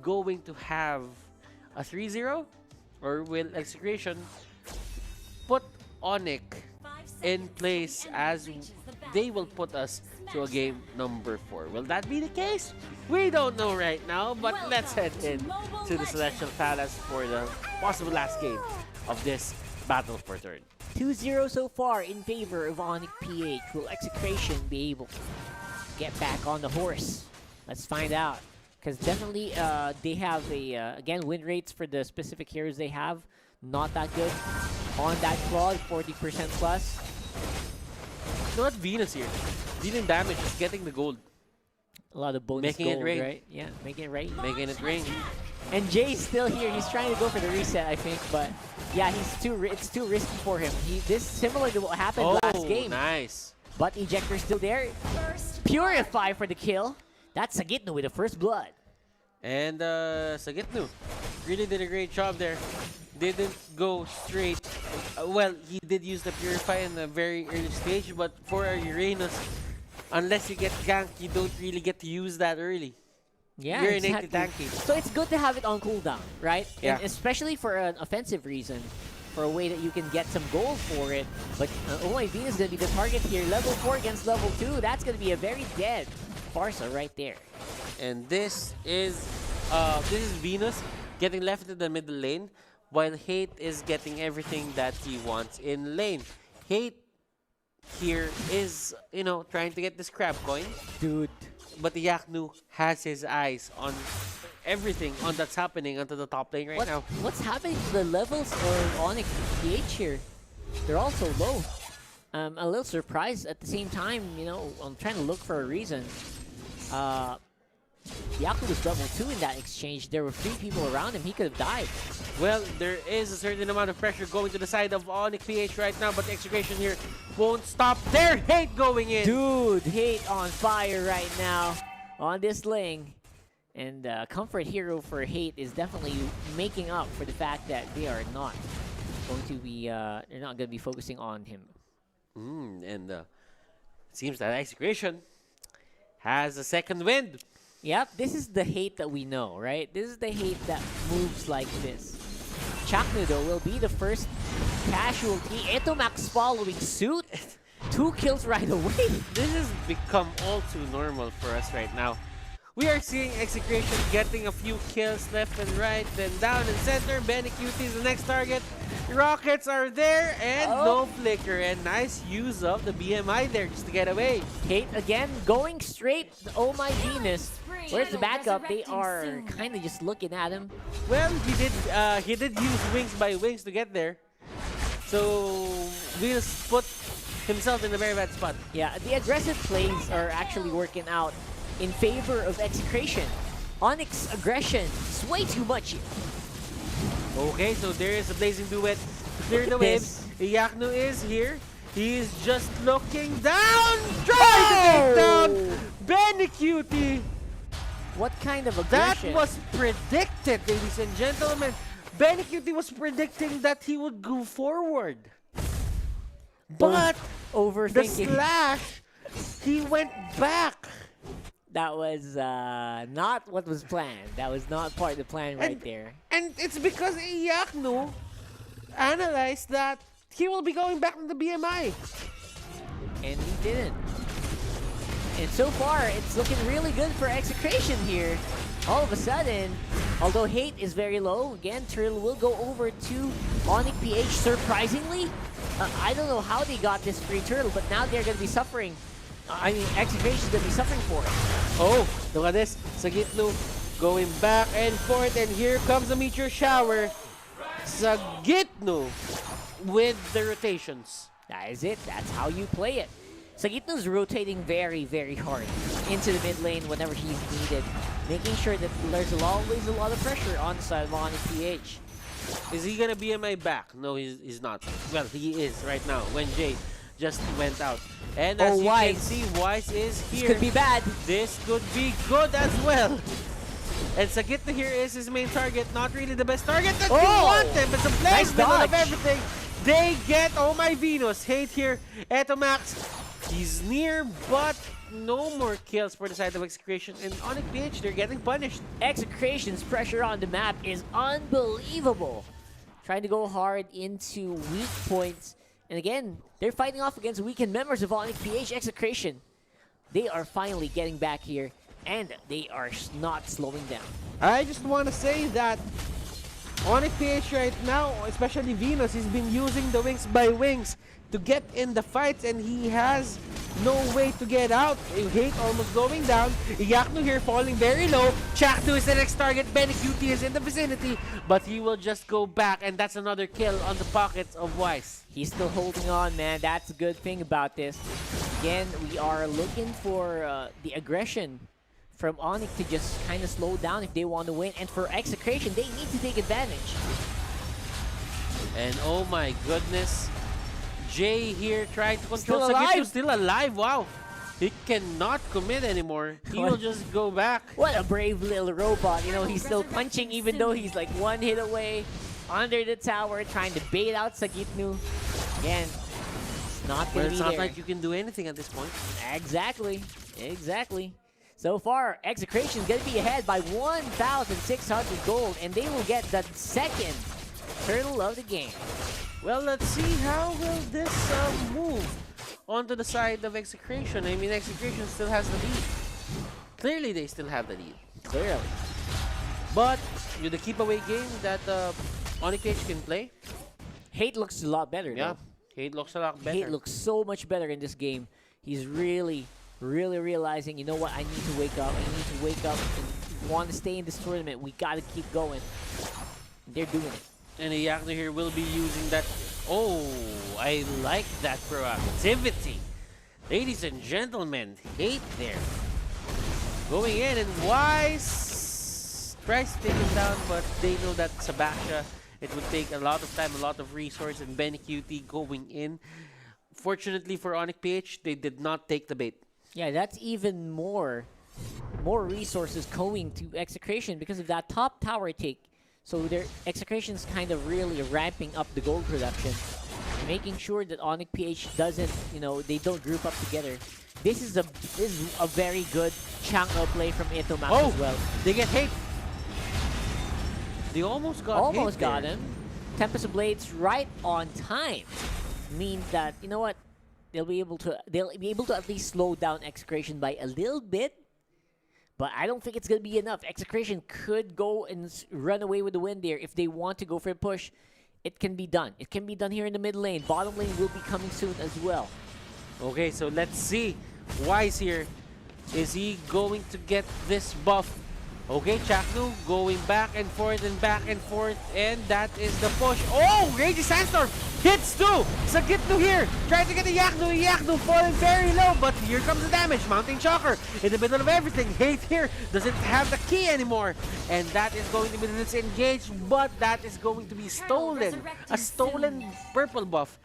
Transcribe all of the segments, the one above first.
going to have a 3-0? Or will Execration put Onic in place as they will put us to a game number 4? Will that be the case? We don't know right now, but let's head in to the Celestial Palace for the possible last game of this battle for third. 2-0 so far in favor of Onic PH. Will Execration be able to get back on the horse? Let's find out. Because definitely they have a, again, win rates for the specific heroes they have. Not that good. On that Claude, 40% plus. You know what? Venus here. Dealing damage, is getting the gold. A lot of bonus Making it gold, rain. right? Yeah, making it rain. Making it rain. And Jay's still here. He's trying to go for the reset, I think, but yeah, it's too risky for him. This similar to what happened last game. Nice. But Ejector's still there. Purify for the kill. That's Sagitno with the first blood. And Sagitno really did a great job there. Didn't go straight. Well, he did use the Purify in the very early stage, but for a Uranus, unless you get ganked, you don't really get to use that early. Yeah, You're exactly. tanky. So it's good to have it on cooldown, right? Yeah. And especially for an offensive reason, for a way that you can get some gold for it. But oh my, Venus is going to be the target here. Level 4 against level 2. That's going to be a very dead Farsa right there. And this is Venus getting left in the middle lane, while Hate is getting everything that he wants in lane. Hate here is, you know, trying to get this crab coin. Dude. But the Yaknu has his eyes on everything that's happening onto the top lane right now. What's happening to the levels of Onic PH here? They're all so low. A little surprised at the same time, you know, I'm trying to look for a reason. Yaku was level 2 in that exchange. There were 3 people around him. He could have died. Well, there is a certain amount of pressure going to the side of Onic PH right now, but the Execration here won't stop their Hate going in. Dude, Hate on fire right now on this lane. And comfort hero for Hate is definitely making up for the fact that they are not going to be they're not going to be focusing on him. And it seems that Execration has a second wind. Yep, this is the Hate that we know, right? This is the Hate that moves like this. Chaknu, though, will be the first casualty. Etomax following suit. 2 kills right away. This has become all too normal for us right now. We are seeing Execration getting a few kills left and right, then down and center. Benecutie is the next target. Rockets are there, and no flicker. And nice use of the BMI there just to get away. Hate again going straight. Oh my Venus. Where's the backup? They are kind of just looking at him. Well, he did use wings by wings to get there. So Venus put himself in a very bad spot. Yeah, the aggressive plays are actually working out in favor of Execration. Onyx aggression is way too much. Okay, so there is a blazing duet to clear the waves. Yaknu is here. He is just looking down, trying to take down Benecutie. What kind of aggression? That was predicted, ladies and gentlemen. Benecutie was predicting that he would go forward. But the slash, he went back. That was not what was planned. That was not part of the plan right there. And it's because Yaknu analyzed that he will be going back to the BMI. And he didn't. And so far, it's looking really good for Execration here. All of a sudden, although Hate is very low, again, Turtle will go over to Onic PH. Surprisingly, I don't know how they got this free Turtle, but now they're going to be suffering. I mean, Execration is going to be suffering for it. Oh, look at this. Sagitno going back and forth, and here comes a meteor shower. Sagitno with the rotations. That is it. That's how you play it. Sagitno's rotating very, very hard into the mid lane whenever he's needed, making sure that there's always a lot of pressure on the side of Onic PH. Is he gonna BMI back? No, he's not. Well, he is right now when Jay just went out. And as you can see, Wise is here. This could be bad. This could be good as well. And Sagitno here is his main target. Not really the best target that you wanted, but the placement of everything. They get, oh my Venus. Hate here. Etomax He's near, but no more kills for the side of Execration. And Onic PH, they're getting punished. Execration's pressure on the map is unbelievable. Trying to go hard into weak points. And again, they're fighting off against weakened members of Onic PH. Execration, they are finally getting back here, and they are not slowing down. I just want to say that Onic PH right now, especially Venus, he's been using the wings by wings to get in the fights, and he has no way to get out. Hate almost going down. Yaknu here falling very low. Chaknu is the next target. Benecuti is in the vicinity, but he will just go back, and that's another kill on the pockets of Wise. He's still holding on, man. That's a good thing about this. Again, we are looking for the aggression from Onic to just kind of slow down if they want to win. And for Execration, they need to take advantage. And oh my goodness, Jay here trying to control Still alive. Sagittu, still alive. Wow. He cannot commit anymore. He will just go back. What a brave little robot. You know, he's still punching even though he's like one hit away under the tower, trying to bait out Sagittu. Again, it's not going to be It's not there. like you can do anything at this point. Exactly. Exactly. So far, Execration is going to be ahead by 1,600 gold, and they will get the second turtle of the game. Well, let's see how will this move onto the side of Execration. I mean, Execration still has the lead. Clearly, they still have the lead. Clearly. But with the keep away game that Onic PH can play, Hate looks a lot better, yeah, though. Hate looks a lot better. Hate looks so much better in this game. He's really realizing, you know what, I need to wake up. I need to wake up and want to stay in this tournament. We got to keep going. They're doing it. And Yaknu here will be using that. Oh, I like that proactivity. Ladies and gentlemen, Hate there. Going in, and Wise tries to take him down, but they know that Sabasha, it would take a lot of time, a lot of resource, and Benecuti going in. Fortunately for Onic PH, they did not take the bait. Yeah, that's even more resources going to Execration because of that top tower take. So their Execration's kind of really ramping up the gold production, making sure that Onic PH doesn't, you know, they don't group up together. This is a very good Chang'e play from Itomax as well. They get Hate. They almost got Hate got there. him. Tempest of Blades right on time means that, you know what, they'll be able to at least slow down Execration by a little bit. But I don't think it's going to be enough. Execration could go and run away with the win there if they want to go for a push. It can be done. It can be done here in the mid lane. Bottom lane will be coming soon as well. Okay, so let's see. Wise here. Is he going to get this buff? Okay, Chaknu going back and forth, and that is the push. Oh, Raging Sandstorm hits too. Sagittu here, trying to get the Yaknu falling very low, but here comes the damage. Mounting Shocker in the middle of everything. Hate here doesn't have the key anymore, and that is going to be disengaged, but that is going to be stolen. A stolen purple buff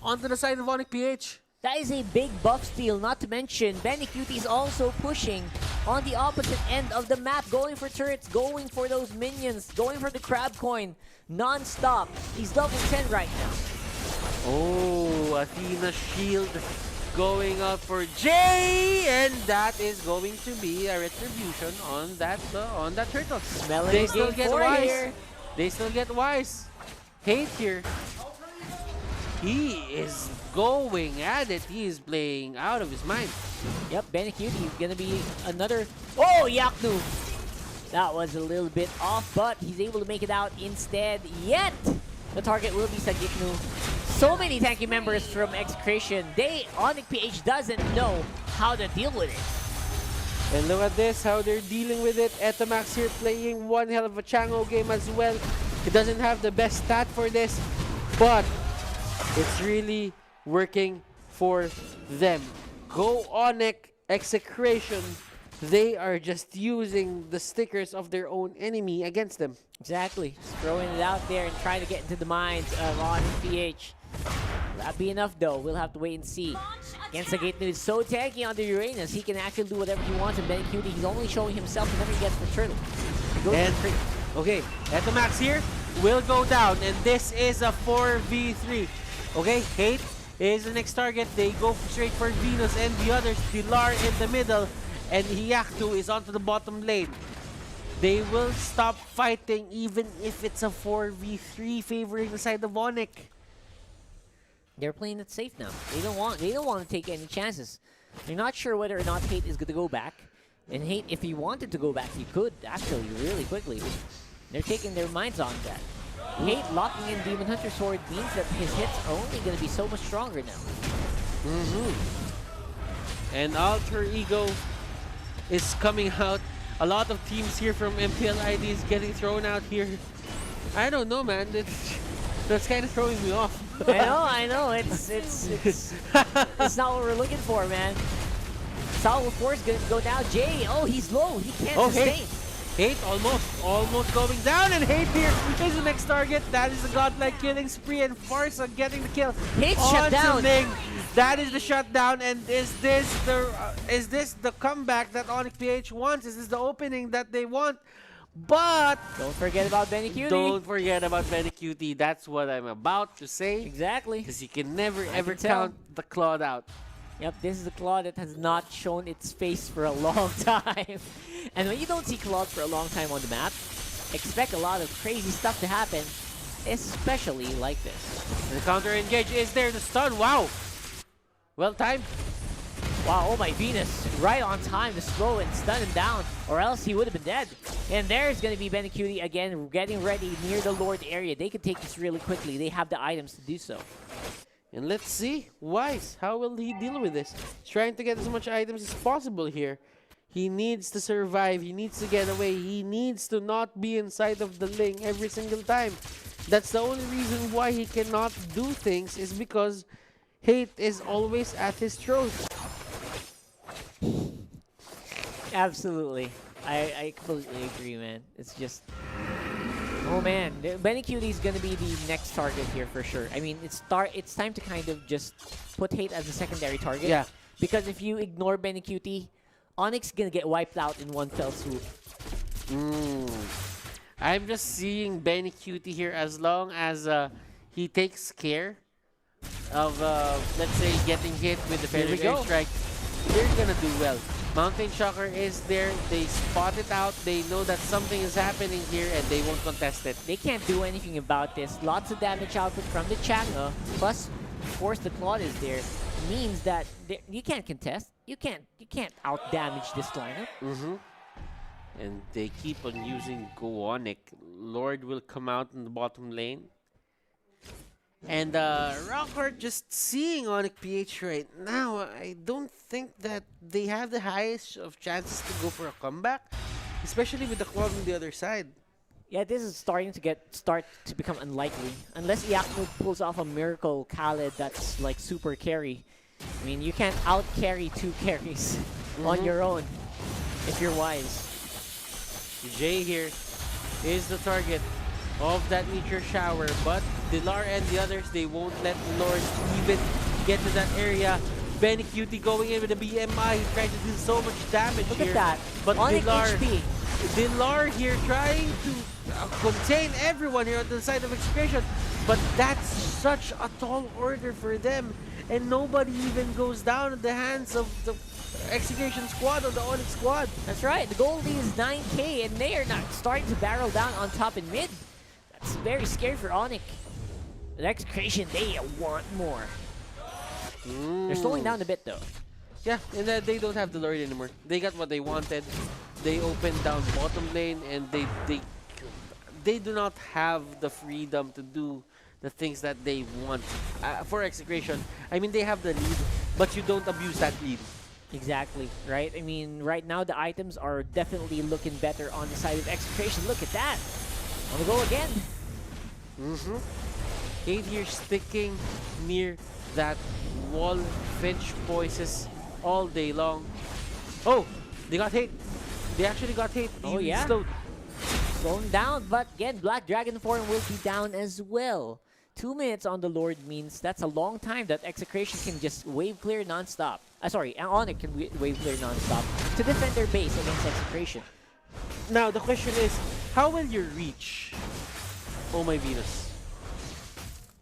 onto the side of Onic PH. That is a big buff steal, not to mention Benecuti is also pushing on the opposite end of the map, going for turrets, going for those minions, going for the crab coin, non-stop. He's level 10 right now. Oh, Athena's shield going out for Jay, and that is going to be a retribution on that turtle. Smelling They a still game get four Wise. here. They still get Wise. Hate here. He is going at it. He is playing out of his mind. Yep, Benecuti is gonna be another. Oh, Yaknu! That was a little bit off, but he's able to make it out instead. Yet the target will be Sagittu. So many tanky members from Execration. Onic PH doesn't know how to deal with it. And look at this, how they're dealing with it. Etomax here playing one hell of a Chang'e game as well. He doesn't have the best stat for this, but it's really working for them. Go Onic, Execration. They are just using the stickers of their own enemy against them. Exactly. Just throwing it out there and trying to get into the minds of Onic PH. Will that be enough though? We'll have to wait and see. Against Sagittu is so tanky on the Uranus, he can actually do whatever he wants, and Benecuti, he's only showing himself whenever he gets the turtle. He goes And for free. okay, Etomax here will go down, and this is a 4v3. Okay, Hate is the next target. They go straight for Venus and the others. Pilar in the middle, and Hyaktu is onto the bottom lane. They will stop fighting even if it's a 4v3 favoring the side of Onic. They're playing it safe now. They don't want to take any chances. They're not sure whether or not Hate is going to go back. And Hate, if he wanted to go back, he could actually really quickly. They're taking their minds on that. Hate locking in Demon Hunter Sword means that his hits are only going to be so much stronger now. And Alter Ego is coming out. A lot of teams here from MPL IDs getting thrown out here. I don't know, man. That's kind of throwing me off. I know. It's not what we're looking for, man. Salvo 4 is gonna go down. Jay, he's low. He can't sustain. Hate almost going down, and Hate here is the next target. That is the godlike killing spree, and Farsa getting the kill. Hate shut down. That is the shutdown, and is this the comeback that Onic PH wants? Is this the opening that they want? But don't forget about Benny Cutie. Don't forget about Benny Cutie. That's what I'm about to say. Exactly. Because you can never ever count the Claude out. Yep, this is a Claude that has not shown its face for a long time. And when you don't see Claude for a long time on the map, expect a lot of crazy stuff to happen, especially like this. And the counter engage is there, the stun. Wow. Well timed. Wow, oh my Venus, right on time to slow and stun him down, or else he would have been dead. And there's going to be Benny Cutie again, getting ready near the Lord area. They can take this really quickly. They have the items to do so. And let's see, Wise, how will he deal with this? He's trying to get as much items as possible here. He needs to survive. He needs to get away. He needs to not be inside of the Ling every single time. That's the only reason why he cannot do things, is because Hate is always at his throat. Absolutely. I completely agree, man. It's just... Oh man, Benny Cutie is going to be the next target here for sure. I mean, it's time to kind of just put Hate as a secondary target. Yeah. Because if you ignore Benny Cutie, Onyx going to get wiped out in one fell swoop. I'm just seeing Benny Cutie here as long as he takes care of, let's say, getting hit with the Fairy Strike. They're going to do well. Mountain Shocker is there. They spot it out. They know that something is happening here, and they won't contest it. They can't do anything about this. Lots of damage output from the Chang'e. Plus, of course, the Claude is there. Means that you can't contest. You can't out-damage this lineup. And they keep on using Onic. Lord will come out in the bottom lane. And Rockhart just seeing Onic PH right now, I don't think that they have the highest of chances to go for a comeback, especially with the Claude on the other side. Yeah, this is starting to become unlikely. Unless Hyaktu pulls off a miracle Khaled that's like super carry. I mean, you can't out-carry 2 carries on your own if you're Wise. Jay here is the target of that meteor shower, but Dilar and the others, they won't let the Lord even get to that area. Benny Cutie going in with a BMI. He's trying to do so much damage Look here. at that. But Onic Dilar, HP. Dilar here trying to contain everyone here on the side of Execration. But that's such a tall order for them. And nobody even goes down at the hands of the Execution squad or the Onic squad. That's right. The Goldie is 9k, and they are not starting to barrel down on top and mid. That's very scary for Onic. The Execration, they want more. They're slowing down a bit, though. Yeah, and they don't have the Lord anymore. They got what they wanted. They opened down bottom lane, and they do not have the freedom to do the things that they want for Execration. I mean, they have the lead, but you don't abuse that lead. Exactly, right? I mean, right now the items are definitely looking better on the side of Execration. Look at that. Wanna go again? Hate here sticking near that wall. Finch voices all day long. Oh, they got Hate. They actually got Hate. Oh, yeah. Slowing down, but again, Black Dragon form will be down as well. 2 minutes on the Lord means that's a long time that Execration can just wave clear non-stop. Sorry, Onic can wave clear non-stop to defend their base against Execration. Now, the question is, how will you reach Oh My Venus?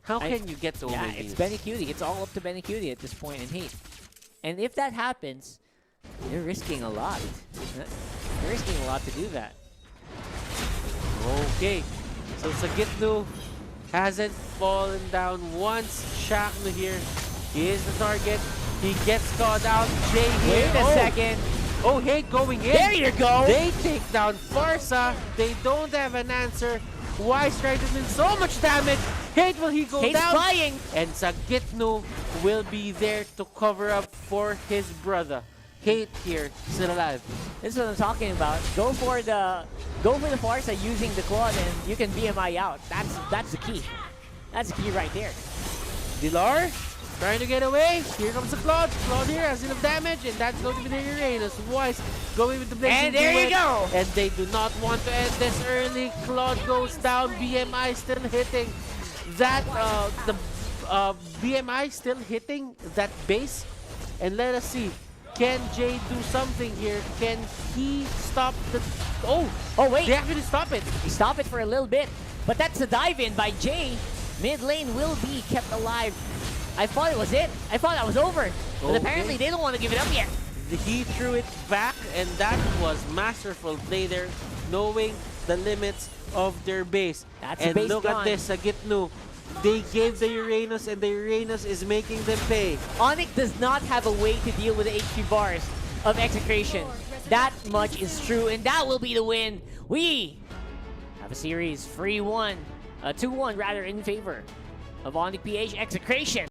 How can you get over Yeah, these? it's Benny Cutie. It's all up to Benny Cutie at this point in Hate. And if that happens, they're risking a lot. They're risking a lot to do that. Okay, so Sagitnu hasn't fallen down once. Shaknu here, he is the target. He gets caught out. Jay here. Wait a second. Oh, Hate going in. There you go. They take down Farsa. They don't have an answer. Wise trying to do so much damage. Hate, will he go Hate's down? flying. And Sagitnu will be there to cover up for his brother. Hate here, still alive. This is what I'm talking about. Go for the Farsa using the Claude, and you can BMI out. That's the key. That's the key right there. Dilar trying to get away. Here comes the Claude. Claude here has enough damage, and that's going to be the Uranus. Wise going with the blazing And there you duet, go. And they do not want to end this early. Claude goes down. BMI still hitting that. The BMI still hitting that base. And let us see. Can Jay do something here? Can he stop the... Oh, wait. They actually stop it. He stopped it for a little bit, but that's a dive in by Jay. Mid lane will be kept alive. I thought it was it. I thought that was over. But apparently they don't want to give it up yet. He threw it back, and that was masterful play there, knowing the limits of their base. That's and a base look gone. at this, Sagitnu. They gave the Uranus, and the Uranus is making them pay. Onic does not have a way to deal with the HP bars of Execration. That much is true, and that will be the win. We have a series 3-1, 2-1 rather, in favor of Onic PH Execration.